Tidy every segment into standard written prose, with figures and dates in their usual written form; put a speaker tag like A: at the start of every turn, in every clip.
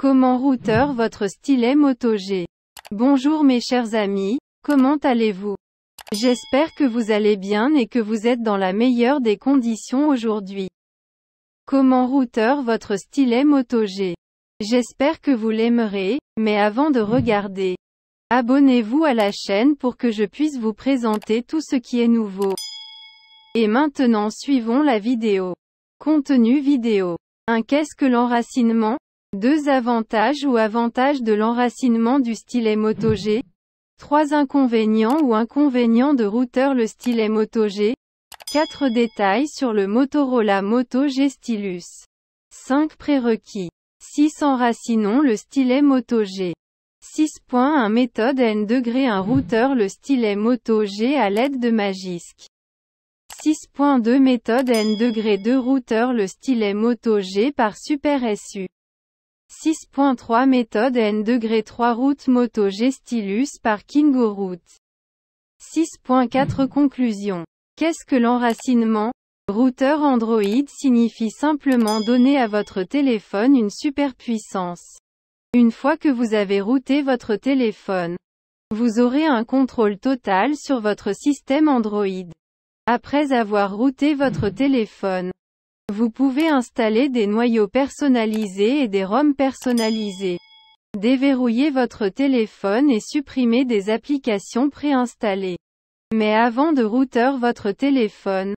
A: Comment routeur votre stylet Moto G. Bonjour mes chers amis, comment allez-vous? J'espère que vous allez bien et que vous êtes dans la meilleure des conditions aujourd'hui. Comment routeur votre stylet Moto G. J'espère que vous l'aimerez, mais avant de regarder, abonnez-vous à la chaîne pour que je puisse vous présenter tout ce qui est nouveau. Et maintenant suivons la vidéo. Contenu vidéo. 1. Qu'est-ce que l'enracinement? 2. Avantages ou avantages de l'enracinement du stylet Moto G. 3. Inconvénients ou inconvénients de routeur le stylet Moto G. 4. Détails sur le Motorola Moto G Stylus. 5. Prérequis. 6. Enracinons le stylet Moto G. 6.1 Méthode N°, un routeur le stylet Moto G à l'aide de Magisk. 6.2 Méthode N°, routeur le stylet Moto G par Super SU. 6.3 Méthode N°, 3 routes Moto G Stylus par KingoRoute. 6.4 Conclusion. Qu'est-ce que l'enracinement? Routeur Android signifie simplement donner à votre téléphone une superpuissance. Une fois que vous avez routé votre téléphone, vous aurez un contrôle total sur votre système Android. Après avoir routé votre téléphone, vous pouvez installer des noyaux personnalisés et des ROM personnalisés. Déverrouiller votre téléphone et supprimer des applications préinstallées. Mais avant de router votre téléphone,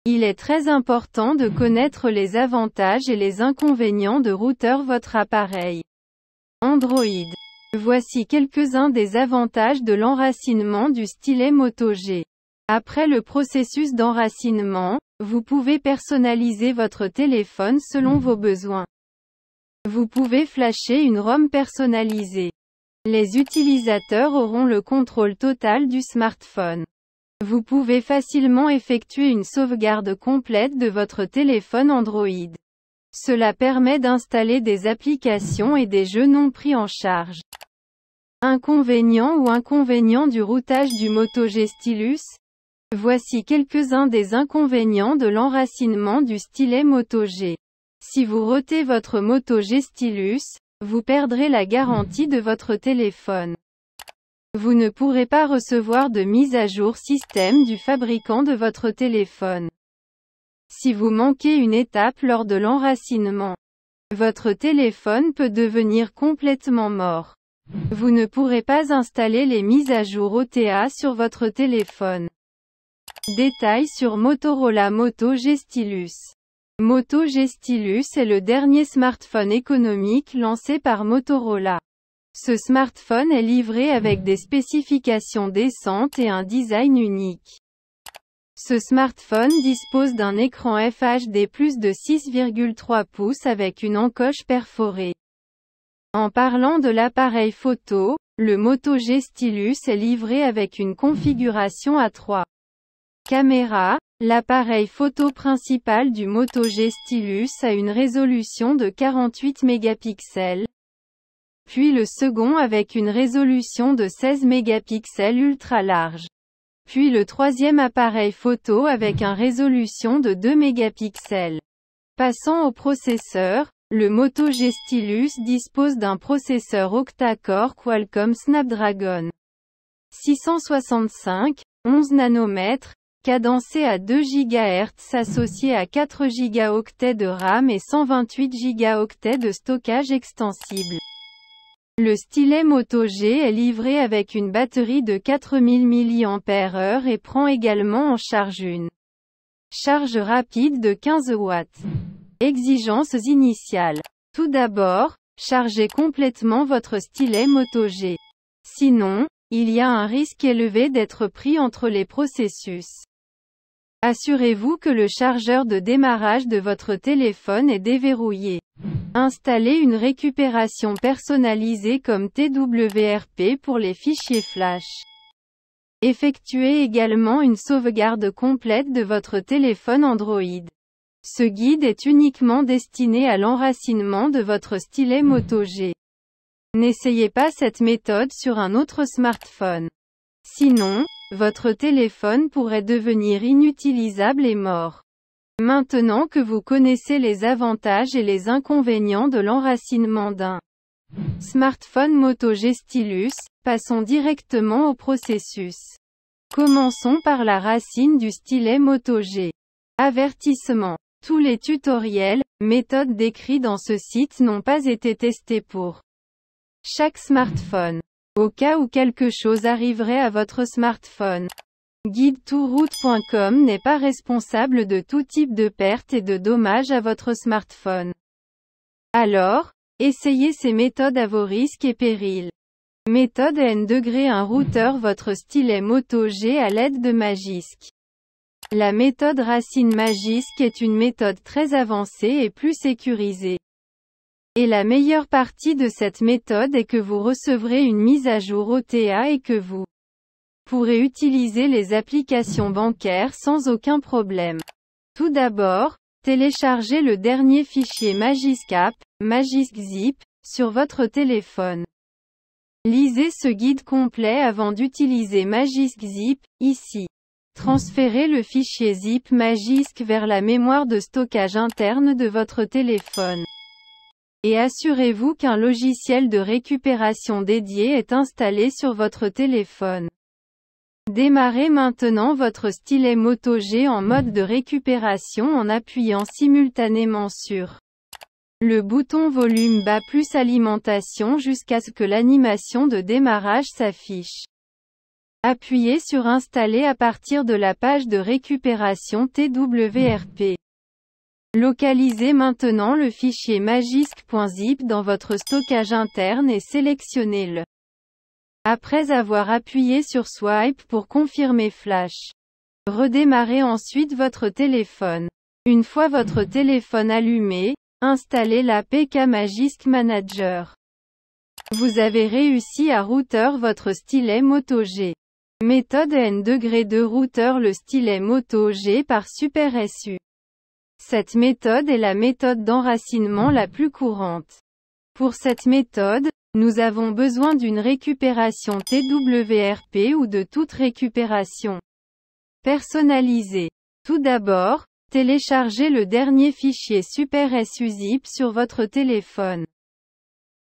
A: il est très important de connaître les avantages et les inconvénients de router votre appareil Android. Voici quelques-uns des avantages de l'enracinement du stylet Moto G. Après le processus d'enracinement, vous pouvez personnaliser votre téléphone selon vos besoins. Vous pouvez flasher une ROM personnalisée. Les utilisateurs auront le contrôle total du smartphone. Vous pouvez facilement effectuer une sauvegarde complète de votre téléphone Android. Cela permet d'installer des applications et des jeux non pris en charge. Inconvénients ou inconvénients du routage du Moto G Stylus? Voici quelques-uns des inconvénients de l'enracinement du stylet Moto G. Si vous routez votre Moto G Stylus, vous perdrez la garantie de votre téléphone. Vous ne pourrez pas recevoir de mise à jour système du fabricant de votre téléphone. Si vous manquez une étape lors de l'enracinement, votre téléphone peut devenir complètement mort. Vous ne pourrez pas installer les mises à jour OTA sur votre téléphone. Détails sur Motorola Moto G Stylus. Moto G Stylus est le dernier smartphone économique lancé par Motorola. Ce smartphone est livré avec des spécifications décentes et un design unique. Ce smartphone dispose d'un écran FHD+ de 6,3 pouces avec une encoche perforée. En parlant de l'appareil photo, le Moto G Stylus est livré avec une configuration à 3 caméras. L'appareil photo principal du Moto G Stylus a une résolution de 48 mégapixels. Puis le second avec une résolution de 16 mégapixels ultra large. Puis le troisième appareil photo avec une résolution de 2 mégapixels. Passant au processeur, le Moto G Stylus dispose d'un processeur octa-core Qualcomm Snapdragon 665, 11 nanomètres, cadencé à 2 GHz associé à 4 Go de RAM et 128 Go de stockage extensible. Le stylet Moto G est livré avec une batterie de 4000 mAh et prend également en charge une charge rapide de 15 watts. Exigences initiales. Tout d'abord, chargez complètement votre stylet Moto G. Sinon, il y a un risque élevé d'être pris entre les processus. Assurez-vous que le chargeur de démarrage de votre téléphone est déverrouillé. Installez une récupération personnalisée comme TWRP pour les fichiers flash. Effectuez également une sauvegarde complète de votre téléphone Android. Ce guide est uniquement destiné à l'enracinement de votre stylet Moto G. N'essayez pas cette méthode sur un autre smartphone. Sinon, votre téléphone pourrait devenir inutilisable et mort. Maintenant que vous connaissez les avantages et les inconvénients de l'enracinement d'un Smartphone Moto G Stylus, passons directement au processus. Commençons par la racine du stylet Moto G. Avertissement. Tous les tutoriels, méthodes décrits dans ce site n'ont pas été testés pour chaque smartphone. Au cas où quelque chose arriverait à votre smartphone. GuideToRoute.com n'est pas responsable de tout type de perte et de dommages à votre smartphone. Alors, essayez ces méthodes à vos risques et périls. Méthode N°1 routeur votre stylet Moto G à l'aide de Magisk. La méthode racine Magisk est une méthode très avancée et plus sécurisée. Et la meilleure partie de cette méthode est que vous recevrez une mise à jour OTA et que vous pourrez utiliser les applications bancaires sans aucun problème. Tout d'abord, téléchargez le dernier fichier Magisk App, Magisk Zip, sur votre téléphone. Lisez ce guide complet avant d'utiliser Magisk Zip, ici. Transférez le fichier zip Magisk vers la mémoire de stockage interne de votre téléphone. Et assurez-vous qu'un logiciel de récupération dédié est installé sur votre téléphone. Démarrez maintenant votre stylet Moto G en mode de récupération en appuyant simultanément sur le bouton volume bas plus alimentation jusqu'à ce que l'animation de démarrage s'affiche. Appuyez sur Installer à partir de la page de récupération TWRP. Localisez maintenant le fichier magisk.zip dans votre stockage interne et sélectionnez-le. Après avoir appuyé sur Swipe pour confirmer Flash. Redémarrez ensuite votre téléphone. Une fois votre téléphone allumé, installez l'APK Magisk Manager. Vous avez réussi à router votre stylet Moto G. Méthode N°2 routeur le stylet Moto G par SuperSU. Cette méthode est la méthode d'enracinement la plus courante. Pour cette méthode, nous avons besoin d'une récupération TWRP ou de toute récupération personnalisée. Tout d'abord, téléchargez le dernier fichier SuperSU Zip sur votre téléphone.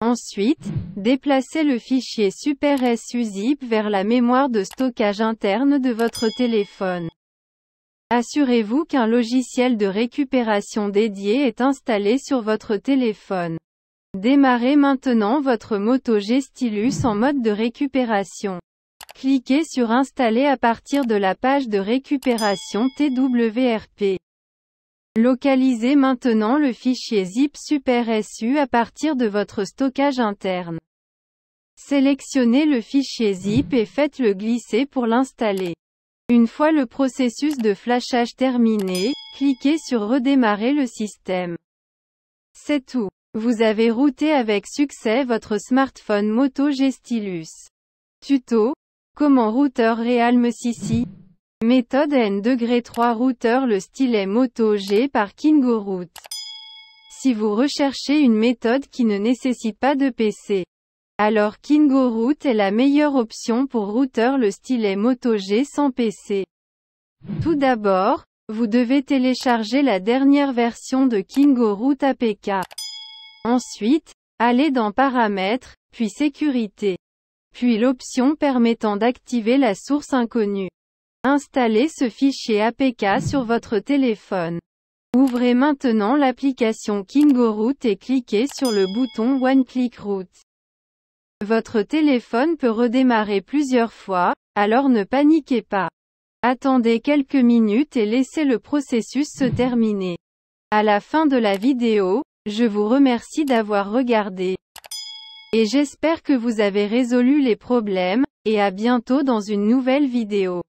A: Ensuite, déplacez le fichier SuperSU Zip vers la mémoire de stockage interne de votre téléphone. Assurez-vous qu'un logiciel de récupération dédié est installé sur votre téléphone. Démarrez maintenant votre Moto G Stylus en mode de récupération. Cliquez sur Installer à partir de la page de récupération TWRP. Localisez maintenant le fichier zip SuperSU à partir de votre stockage interne. Sélectionnez le fichier zip et faites-le glisser pour l'installer. Une fois le processus de flashage terminé, cliquez sur Redémarrer le système. C'est tout. Vous avez routé avec succès votre smartphone Moto G Stylus. Tuto. Comment routeur Realme CC. Méthode N°3 routeur le stylet Moto G par KingoRoot. Si vous recherchez une méthode qui ne nécessite pas de PC, alors KingoRoot est la meilleure option pour routeur le stylet Moto G sans PC. Tout d'abord, vous devez télécharger la dernière version de KingoRoot APK. Ensuite, allez dans Paramètres, puis Sécurité. Puis l'option permettant d'activer la source inconnue. Installez ce fichier APK sur votre téléphone. Ouvrez maintenant l'application KingoRoot et cliquez sur le bouton One Click Root. Votre téléphone peut redémarrer plusieurs fois, alors ne paniquez pas. Attendez quelques minutes et laissez le processus se terminer. À la fin de la vidéo, je vous remercie d'avoir regardé. Et j'espère que vous avez résolu les problèmes, et à bientôt dans une nouvelle vidéo.